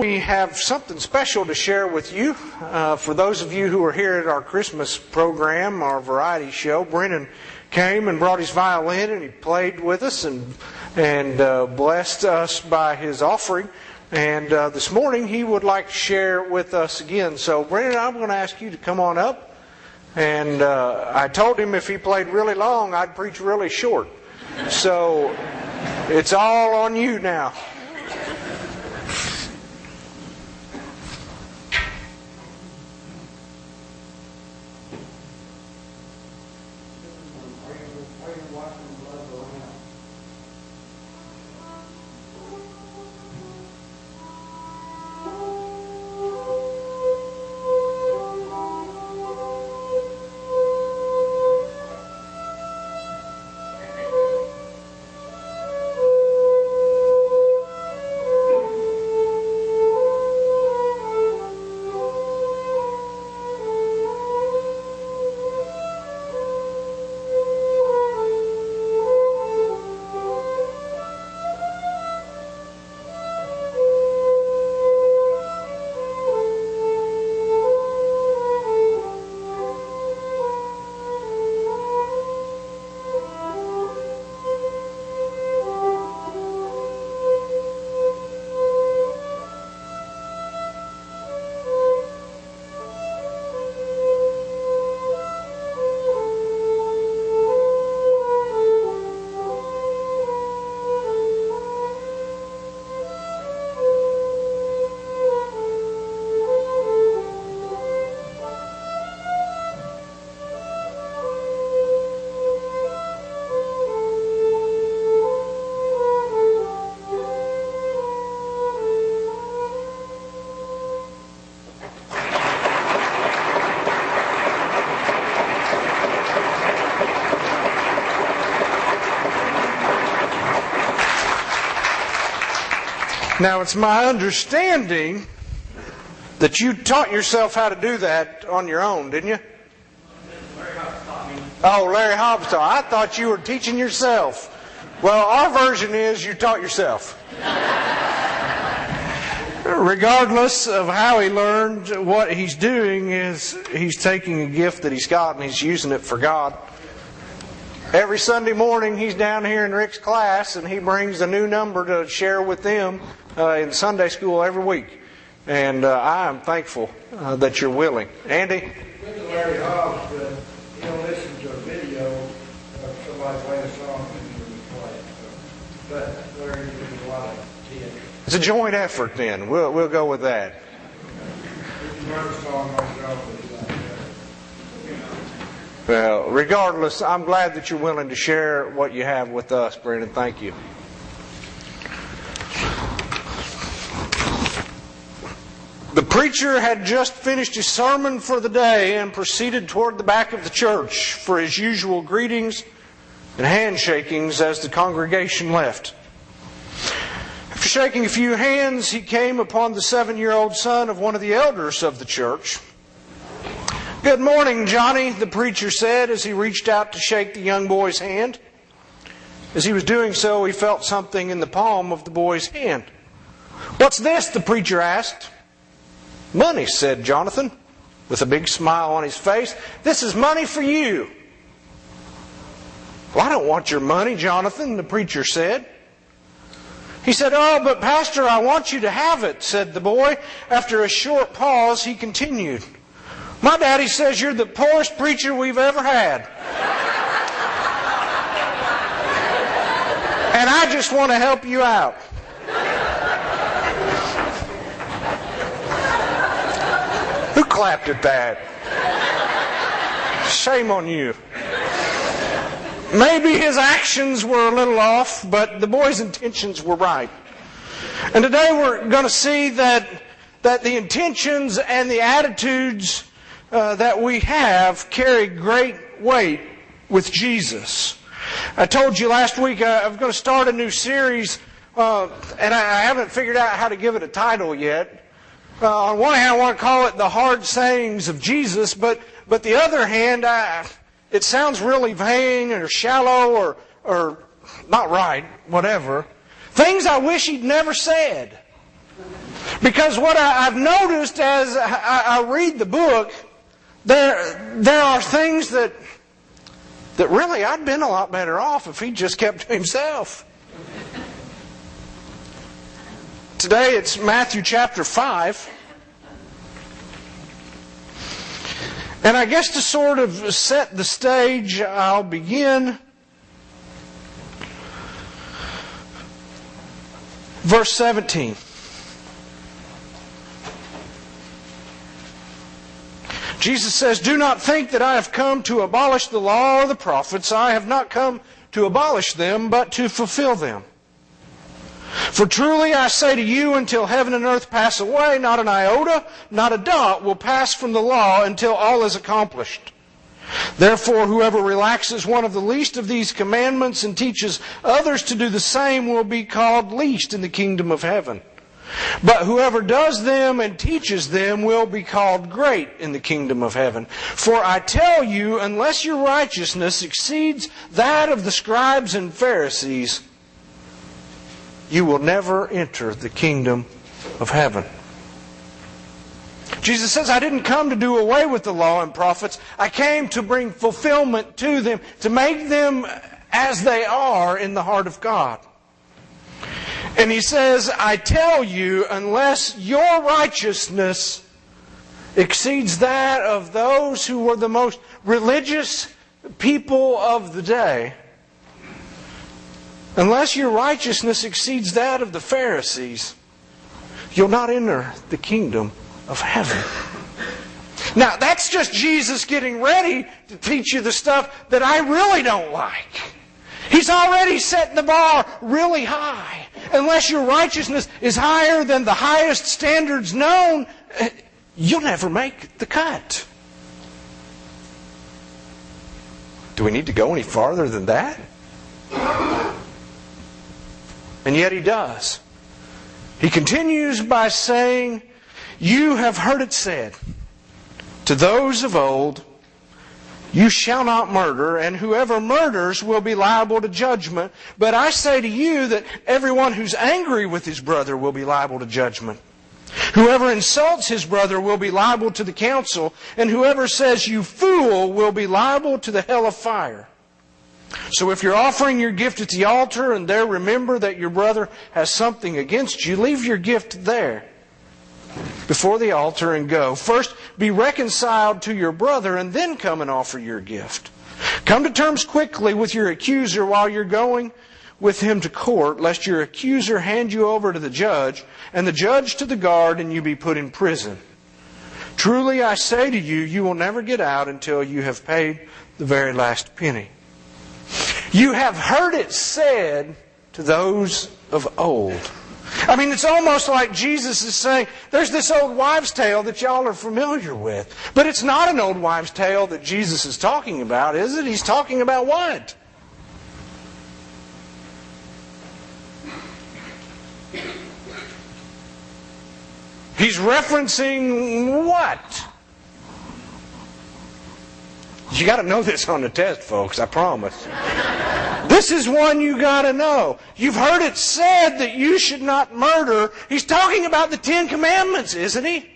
we have something special to share with you. For those of you who are here at our Christmas program, our variety show, Brennan came and brought his violin and he played with us and blessed us by his offering. And this morning he would like to share with us again. So Brennan, I'm going to ask you to come on up. And I told him if he played really long, I'd preach really short. So it's all on you now. Now, it's my understanding that you taught yourself how to do that on your own, didn't you? Larry Hobbs taught me. Oh, Larry Hobbs taught. I thought you were teaching yourself. Well, our version is you taught yourself. Regardless of how he learned, what he's doing is he's taking a gift that he's got and he's using it for God. Every Sunday morning he's down here in Rick's class and he brings a new number to share with them in Sunday school every week. And I am thankful that you're willing. Andy? With Larry Hobbs, he'll listen to a video of somebody playing a song and he'll play it. But Larry did a lot of theater. It's a joint effort then. We'll go with that. You can learn a song myself. Well, regardless, I'm glad that you're willing to share what you have with us, Brendan. Thank you. The preacher had just finished his sermon for the day and proceeded toward the back of the church for his usual greetings and handshakings as the congregation left. After shaking a few hands, he came upon the 7-year-old son of one of the elders of the church. "Good morning, Johnny," the preacher said as he reached out to shake the young boy's hand. As he was doing so, he felt something in the palm of the boy's hand. "What's this?" the preacher asked. "Money," said Jonathan, with a big smile on his face. "This is money for you." "Well, I don't want your money, Jonathan," the preacher said. He said, "Oh, but Pastor, I want you to have it," said the boy. After a short pause, he continued, "My daddy says you're the poorest preacher we've ever had. And I just want to help you out." Who clapped at that? Shame on you. Maybe his actions were a little off, but the boy's intentions were right. And today we're going to see that the intentions and the attitudes that we have carry great weight with Jesus. I told you last week I'm going to start a new series, and I haven't figured out how to give it a title yet. On one hand, I want to call it The Hard Sayings of Jesus, but the other hand, it sounds really vain or shallow or not right, whatever. Things I wish he'd never said. Because what I've noticed as I read the book, there are things that really I'd been a lot better off if he just kept to himself. Today it's Matthew chapter 5. And I guess to sort of set the stage, I'll begin verse 17. Jesus says, "Do not think that I have come to abolish the law or the prophets. I have not come to abolish them, but to fulfill them. For truly I say to you, until heaven and earth pass away, not an iota, not a dot will pass from the law until all is accomplished. Therefore, whoever relaxes one of the least of these commandments and teaches others to do the same will be called least in the kingdom of heaven. But whoever does them and teaches them will be called great in the kingdom of heaven. For I tell you, unless your righteousness exceeds that of the scribes and Pharisees, you will never enter the kingdom of heaven." Jesus says, I didn't come to do away with the law and prophets. I came to bring fulfillment to them, to make them as they are in the heart of God. And he says, I tell you, unless your righteousness exceeds that of those who were the most religious people of the day, unless your righteousness exceeds that of the Pharisees, you'll not enter the kingdom of heaven. Now, that's just Jesus getting ready to teach you the stuff that I really don't like. He's already set the bar really high. Unless your righteousness is higher than the highest standards known, you'll never make the cut. Do we need to go any farther than that? And yet he does. He continues by saying, "You have heard it said to those of old, you shall not murder, and whoever murders will be liable to judgment. But I say to you that everyone who's angry with his brother will be liable to judgment. Whoever insults his brother will be liable to the council, and whoever says you fool will be liable to the hell of fire. So if you're offering your gift at the altar and there remember that your brother has something against you, leave your gift there before the altar and go. First be reconciled to your brother and then come and offer your gift. Come to terms quickly with your accuser while you're going with him to court, lest your accuser hand you over to the judge and the judge to the guard and you be put in prison. Truly I say to you, you will never get out until you have paid the very last penny. You have heard it said to those of old." I mean, it's almost like Jesus is saying, there's this old wives' tale that y'all are familiar with. But it's not an old wives' tale that Jesus is talking about, is it? He's talking about what? He's referencing what? You got to know this on the test, folks, I promise. This is one you got to know. You've heard it said that you should not murder. He's talking about the 10 Commandments, isn't he?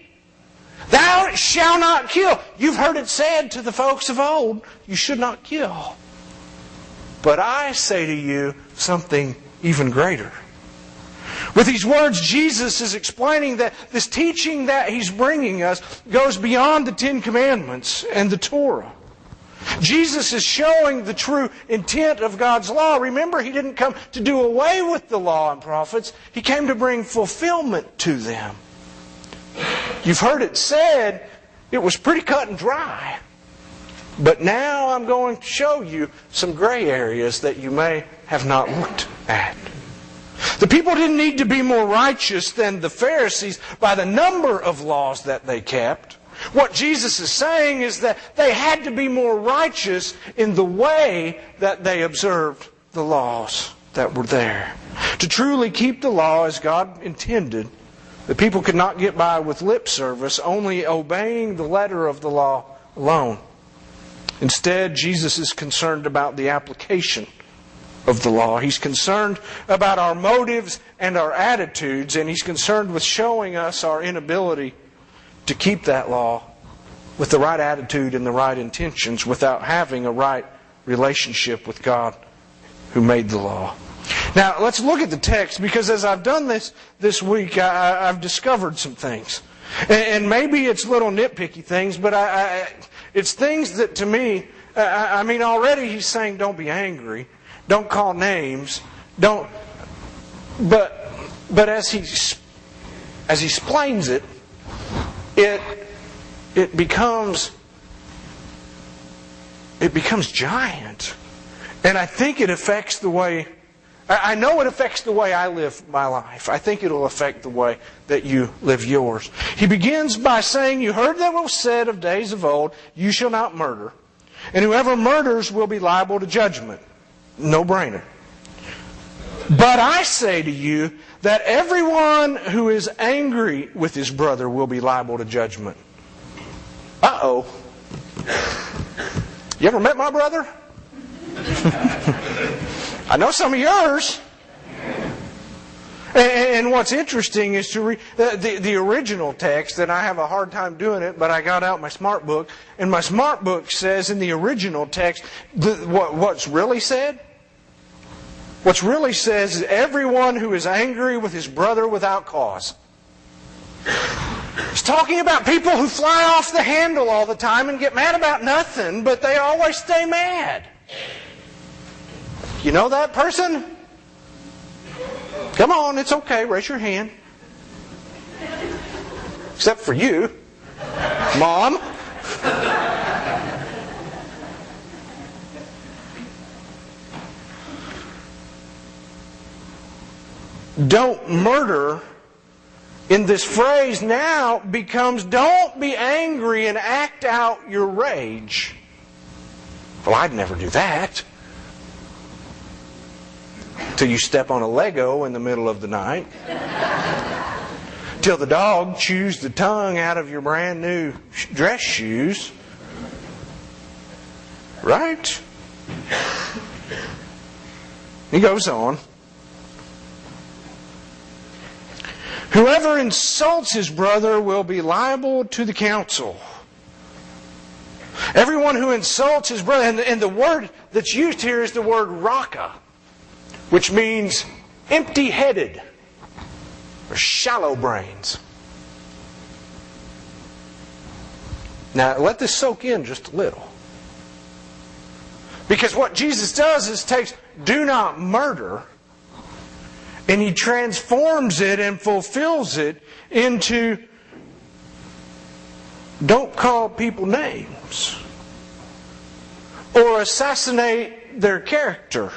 Thou shalt not kill. You've heard it said to the folks of old, you should not kill. But I say to you something even greater. With these words, Jesus is explaining that this teaching that He's bringing us goes beyond the 10 Commandments and the Torah. Jesus is showing the true intent of God's law. Remember, He didn't come to do away with the law and prophets. He came to bring fulfillment to them. You've heard it said, it was pretty cut and dry. But now I'm going to show you some gray areas that you may have not looked at. The people didn't need to be more righteous than the Pharisees by the number of laws that they kept. What Jesus is saying is that they had to be more righteous in the way that they observed the laws that were there. To truly keep the law as God intended, the people could not get by with lip service, only obeying the letter of the law alone. Instead, Jesus is concerned about the application of the law. He's concerned about our motives and our attitudes, and He's concerned with showing us our inability to keep that law with the right attitude and the right intentions without having a right relationship with God who made the law. Now, let's look at the text, because as I've done this week, I've discovered some things. And maybe it's little nitpicky things, but it's things that to me, already He's saying don't be angry, don't call names, don't. But as he explains it, it becomes giant, and I think it affects the way. I know it affects the way I live my life. I think it'll affect the way that you live yours. He begins by saying, "You heard that was said of days of old, you shall not murder. And whoever murders will be liable to judgment." No brainer. "But I say to you that everyone who is angry with his brother will be liable to judgment." Uh-oh. You ever met my brother? I know some of yours. And what's interesting is to read the original text, and I have a hard time doing it, but I got out my smart book, and my smart book says in the original text, what's really said? What's really says is everyone who is angry with his brother without cause. It's talking about people who fly off the handle all the time and get mad about nothing, but they always stay mad. You know that person? Come on, it's okay. Raise your hand. Except for you, Mom. Don't murder in this phrase now becomes don't be angry and act out your rage. Well, I'd never do that. Till you step on a Lego in the middle of the night. Till the dog chews the tongue out of your brand new dress shoes. Right? He goes on. Whoever insults his brother will be liable to the council. Everyone who insults his brother, and the word that's used here is the word raka, which means empty-headed or shallow brains. Now, let this soak in just a little. Because what Jesus does is takes "do not murder" and He transforms it and fulfills it into don't call people names or assassinate their character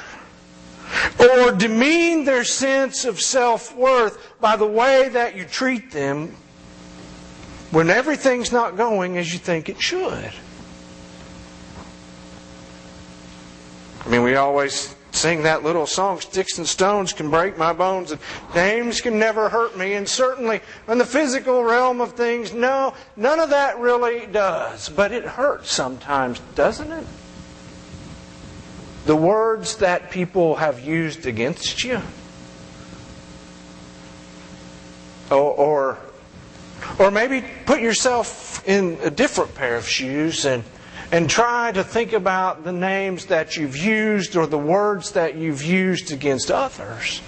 or demean their sense of self-worth by the way that you treat them when everything's not going as you think it should. We always sing that little song, "Sticks and stones can break my bones, and names can never hurt me." And certainly in the physical realm of things, no, none of that really does. But it hurts sometimes, doesn't it? The words that people have used against you. Or maybe put yourself in a different pair of shoes and try to think about the names that you've used or the words that you've used against others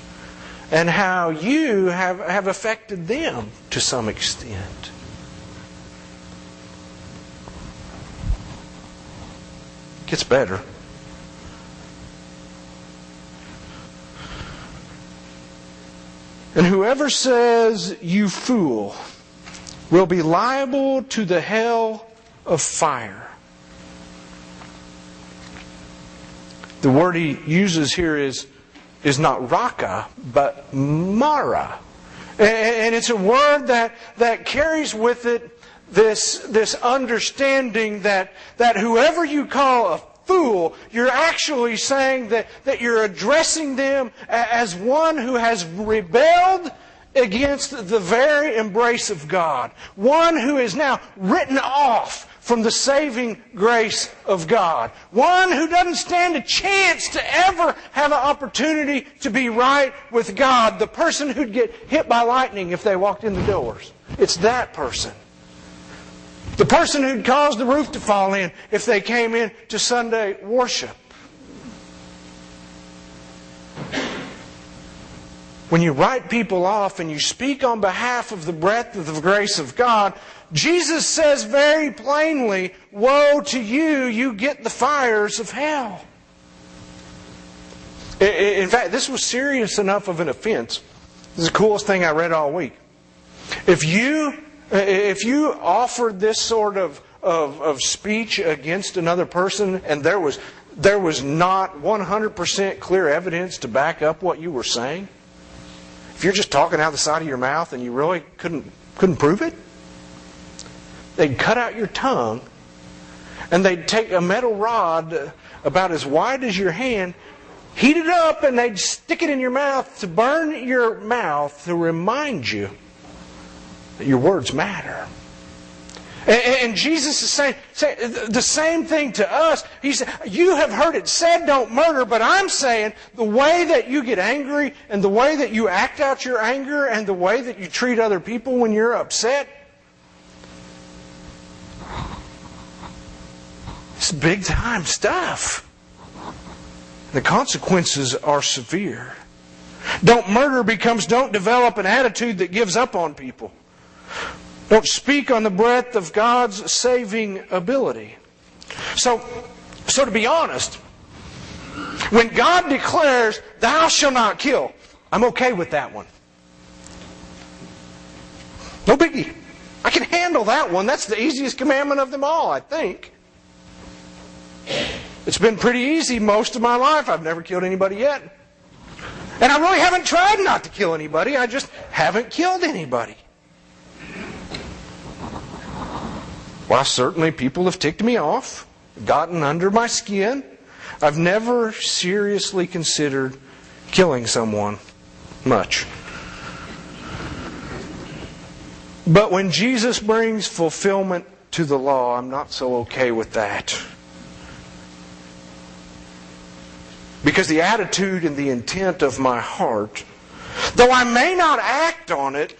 and how you have affected them to some extent. It gets better. And whoever says, "You fool," will be liable to the hell of fire. The word he uses here is not raka, but mara. And it's a word that carries with it this understanding that whoever you call a fool, you're actually saying that you're addressing them as one who has rebelled against the very embrace of God. One who is now written off from the saving grace of God. One who doesn't stand a chance to ever have an opportunity to be right with God. The person who'd get hit by lightning if they walked in the doors. It's that person. The person who'd cause the roof to fall in if they came in to Sunday worship. When you write people off and you speak on behalf of the breadth of the grace of God, Jesus says very plainly, woe to you, you get the fires of hell. In fact, this was serious enough of an offense. This is the coolest thing I read all week. If you offered this sort of speech against another person and there was not 100% clear evidence to back up what you were saying, if you're just talking out the side of your mouth and you really couldn't prove it, they'd cut out your tongue and they'd take a metal rod about as wide as your hand, heat it up, and they'd stick it in your mouth to burn your mouth to remind you that your words matter. And Jesus is saying the same thing to us. He said, you have heard it said, don't murder, but I'm saying the way that you get angry and the way that you act out your anger and the way that you treat other people when you're upset, it's big time stuff. The consequences are severe. Don't murder becomes don't develop an attitude that gives up on people. Don't speak on the breadth of God's saving ability. So to be honest, when God declares, thou shalt not kill, I'm okay with that one. No biggie. I can handle that one. That's the easiest commandment of them all, I think. It's been pretty easy most of my life. I've never killed anybody yet. And I really haven't tried not to kill anybody. I just haven't killed anybody. Well, certainly people have ticked me off, gotten under my skin. I've never seriously considered killing someone much. But when Jesus brings fulfillment to the law, I'm not so okay with that. Because the attitude and the intent of my heart, though I may not act on it,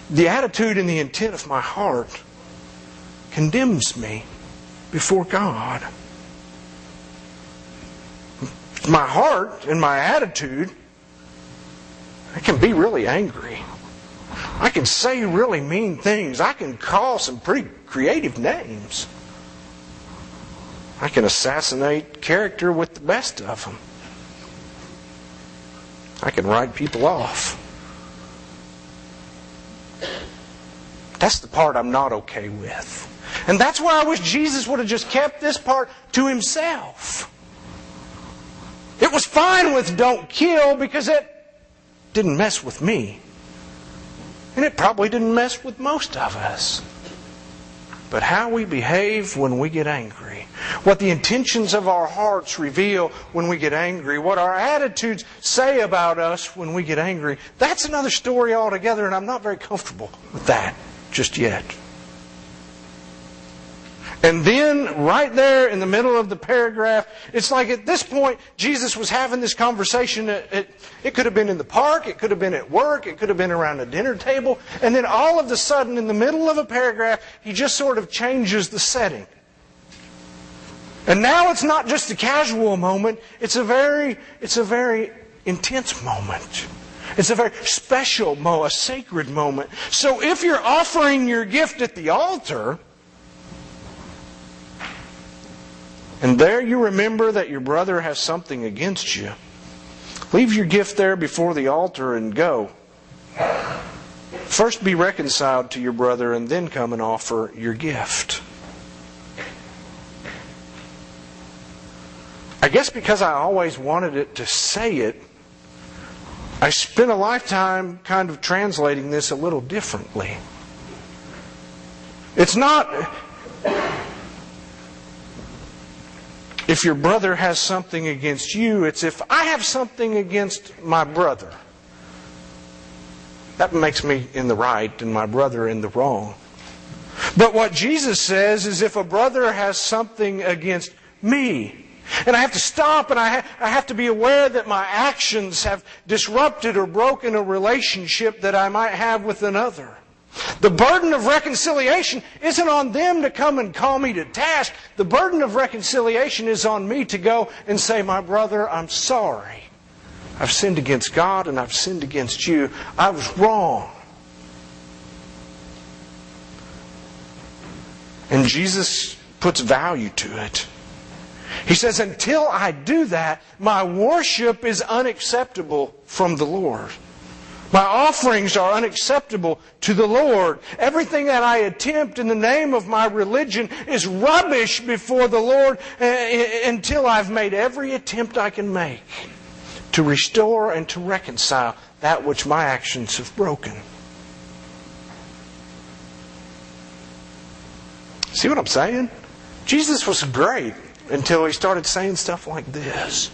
the attitude and the intent of my heart condemns me before God. My heart and my attitude, I can be really angry. I can say really mean things. I can call some pretty creative names. I can assassinate character with the best of them. I can write people off. That's the part I'm not okay with. And that's why I wish Jesus would have just kept this part to himself. It was fine with don't kill because it didn't mess with me. And it probably didn't mess with most of us. But how we behave when we get angry, what the intentions of our hearts reveal when we get angry, what our attitudes say about us when we get angry, that's another story altogether, and I'm not very comfortable with that just yet. And then, right there in the middle of the paragraph, it's like at this point, Jesus was having this conversation. It could have been in the park, it could have been at work, it could have been around a dinner table. And then all of a sudden, in the middle of a paragraph, he just sort of changes the setting. And now it's not just a casual moment, it's a very intense moment. It's a very special moment, a sacred moment. So if you're offering your gift at the altar, and there you remember that your brother has something against you, leave your gift there before the altar and go. First be reconciled to your brother and then come and offer your gift. I guess because I always wanted it to say it, I spent a lifetime kind of translating this a little differently. It's not if your brother has something against you, it's if I have something against my brother. That makes me in the right and my brother in the wrong. But what Jesus says is if a brother has something against me, and I have to stop and I have to be aware that my actions have disrupted or broken a relationship that I might have with another. The burden of reconciliation isn't on them to come and call me to task. The burden of reconciliation is on me to go and say, my brother, I'm sorry. I've sinned against God and I've sinned against you. I was wrong. And Jesus puts value to it. He says, until I do that, my worship is unacceptable from the Lord. My offerings are unacceptable to the Lord. Everything that I attempt in the name of my religion is rubbish before the Lord until I've made every attempt I can make to restore and to reconcile that which my actions have broken. See what I'm saying? Jesus was great until He started saying stuff like this.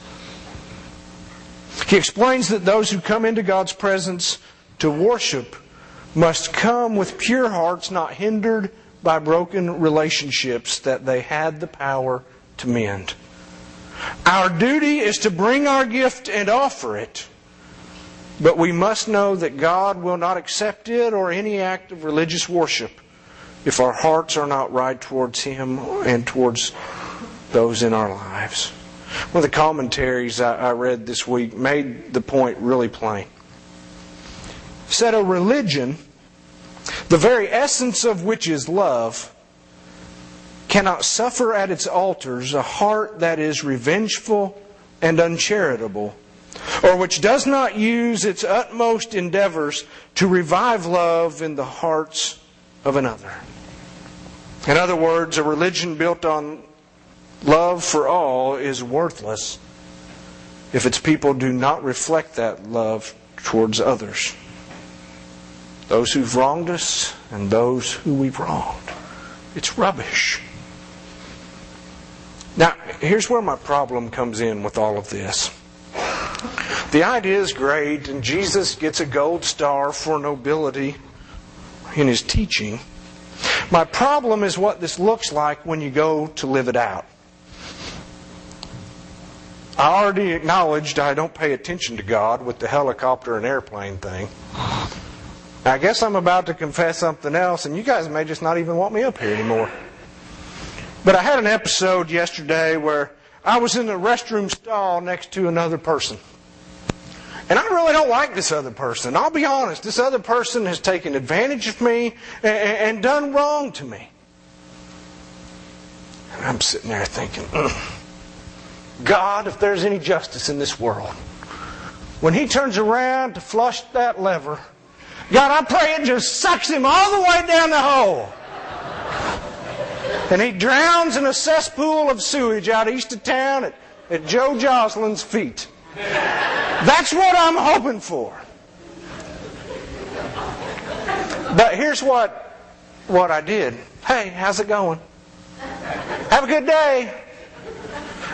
He explains that those who come into God's presence to worship must come with pure hearts, not hindered by broken relationships that they had the power to mend. Our duty is to bring our gift and offer it, but we must know that God will not accept it or any act of religious worship if our hearts are not right towards Him and towards those in our lives. One of the commentaries I read this week made the point really plain. It said, a religion, the very essence of which is love, cannot suffer at its altars a heart that is revengeful and uncharitable, or which does not use its utmost endeavors to revive love in the hearts of another. In other words, a religion built on love for all is worthless if its people do not reflect that love towards others. Those who've wronged us and those who we've wronged. It's rubbish. Now, here's where my problem comes in with all of this. The idea is great, and Jesus gets a gold star for nobility in His teaching. My problem is what this looks like when you go to live it out. I already acknowledged I don't pay attention to God with the helicopter and airplane thing. I guess I'm about to confess something else, and you guys may just not even want me up here anymore. But I had an episode yesterday where I was in the restroom stall next to another person. And I really don't like this other person. I'll be honest, this other person has taken advantage of me and done wrong to me. And I'm sitting there thinking, God, if there's any justice in this world, when He turns around to flush that lever, God, I pray it just sucks him all the way down the hole. And he drowns in a cesspool of sewage out east of town at Joe Jocelyn's feet. That's what I'm hoping for. But here's what I did. Hey, how's it going? Have a good day.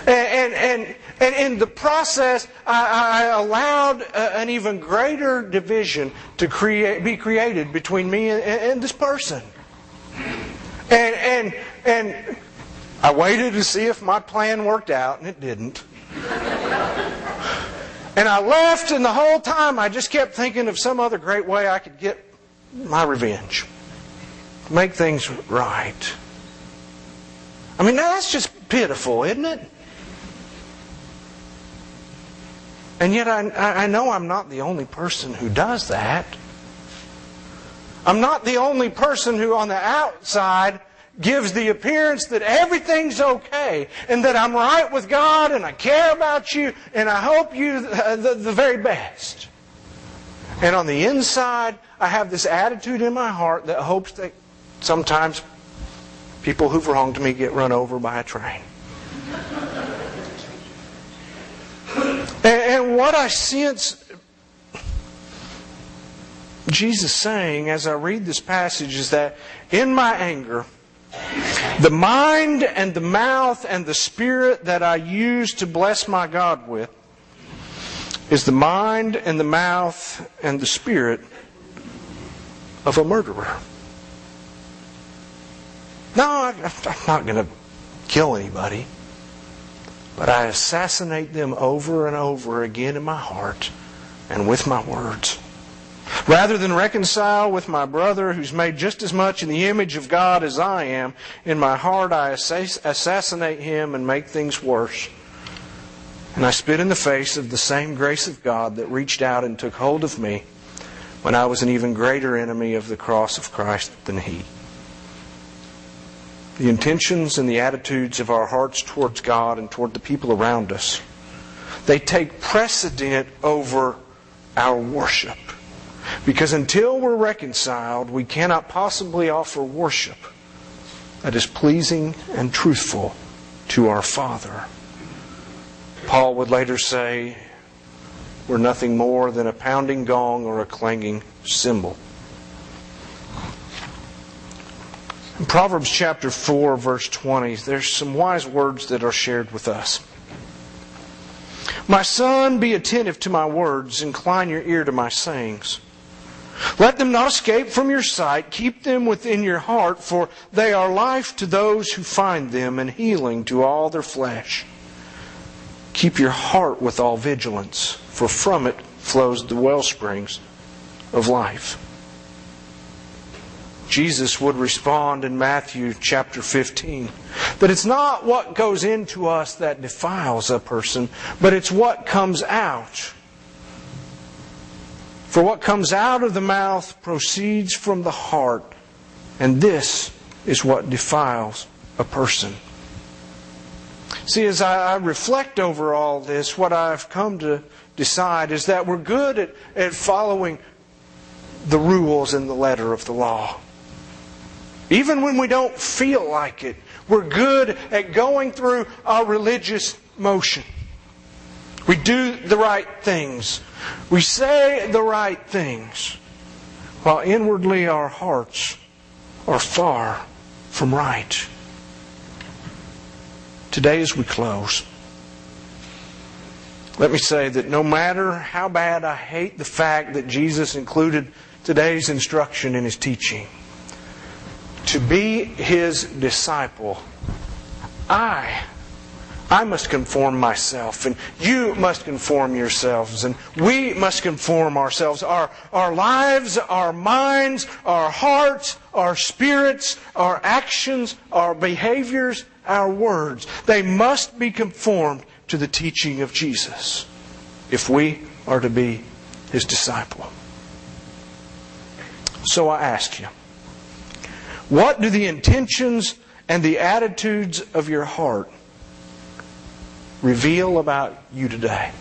And in the process, I allowed an even greater division to be created between me and this person. And I waited to see if my plan worked out, and it didn't. And I left, and the whole time I just kept thinking of some other great way I could get my revenge. Make things right. I mean, that's just pitiful, isn't it? And yet I know I'm not the only person who does that. I'm not the only person who on the outside gives the appearance that everything's okay and that I'm right with God and I care about you and I hope you the very best. And on the inside, I have this attitude in my heart that hopes that sometimes people who've wronged me get run over by a train. And what I sense Jesus saying as I read this passage is that in my anger, the mind and the mouth and the spirit that I use to bless my God with is the mind and the mouth and the spirit of a murderer. No, I'm not going to kill anybody. But I assassinate them over and over again in my heart and with my words. Rather than reconcile with my brother who's made just as much in the image of God as I am, in my heart I assassinate him and make things worse. And I spit in the face of the same grace of God that reached out and took hold of me when I was an even greater enemy of the cross of Christ than he. The intentions and the attitudes of our hearts towards God and toward the people around us, they take precedent over our worship. Because until we're reconciled, we cannot possibly offer worship that is pleasing and truthful to our Father. Paul would later say, we're nothing more than a pounding gong or a clanging cymbal. In Proverbs chapter 4, verse 20, there's some wise words that are shared with us. My son, be attentive to my words, incline your ear to my sayings. Let them not escape from your sight, keep them within your heart, for they are life to those who find them and healing to all their flesh. Keep your heart with all vigilance, for from it flows the wellsprings of life. Jesus would respond in Matthew chapter 15 that it's not what goes into us that defiles a person, but it's what comes out. For what comes out of the mouth proceeds from the heart, and this is what defiles a person. See, as I reflect over all this, what I've come to decide is that we're good at following the rules in the letter of the law. Even when we don't feel like it, we're good at going through our religious motion. We do the right things. We say the right things. While inwardly our hearts are far from right. Today as we close, let me say that no matter how bad I hate the fact that Jesus included today's instruction in His teaching, to be His disciple, I must conform myself, and you must conform yourselves, and we must conform ourselves. Our lives, our minds, our hearts, our spirits, our actions, our behaviors, our words, they must be conformed to the teaching of Jesus if we are to be His disciple. So I ask you, what do the intentions and the attitudes of your heart reveal about you today?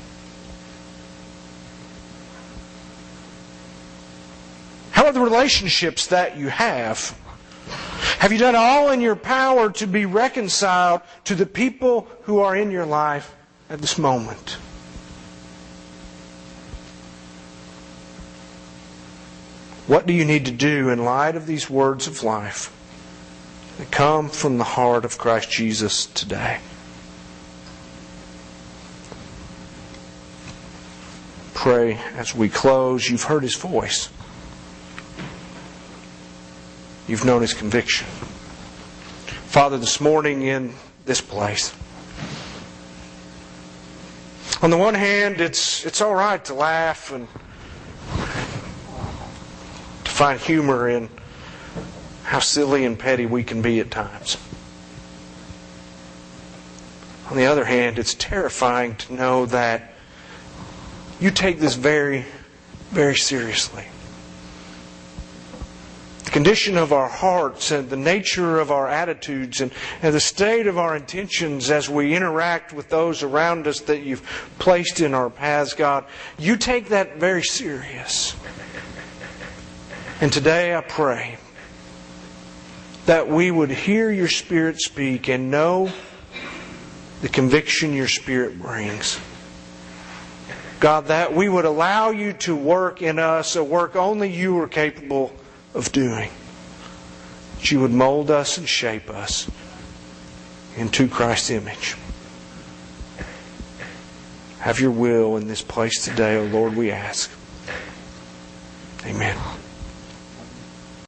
How are the relationships that you have? Have you done all in your power to be reconciled to the people who are in your life at this moment? What do you need to do in light of these words of life that come from the heart of Christ Jesus today? Pray as we close. You've heard His voice. You've known His conviction. Father, this morning in this place, on the one hand, it's all right to laugh and to find humor in how silly and petty we can be at times. On the other hand, it's terrifying to know that you take this very, very seriously. The condition of our hearts and the nature of our attitudes and the state of our intentions as we interact with those around us that You've placed in our paths, God, You take that very serious. And today I pray that we would hear Your Spirit speak and know the conviction Your Spirit brings. God, that we would allow You to work in us a work only You are capable of doing. That You would mold us and shape us into Christ's image. Have Your will in this place today, O Lord, we ask. Amen.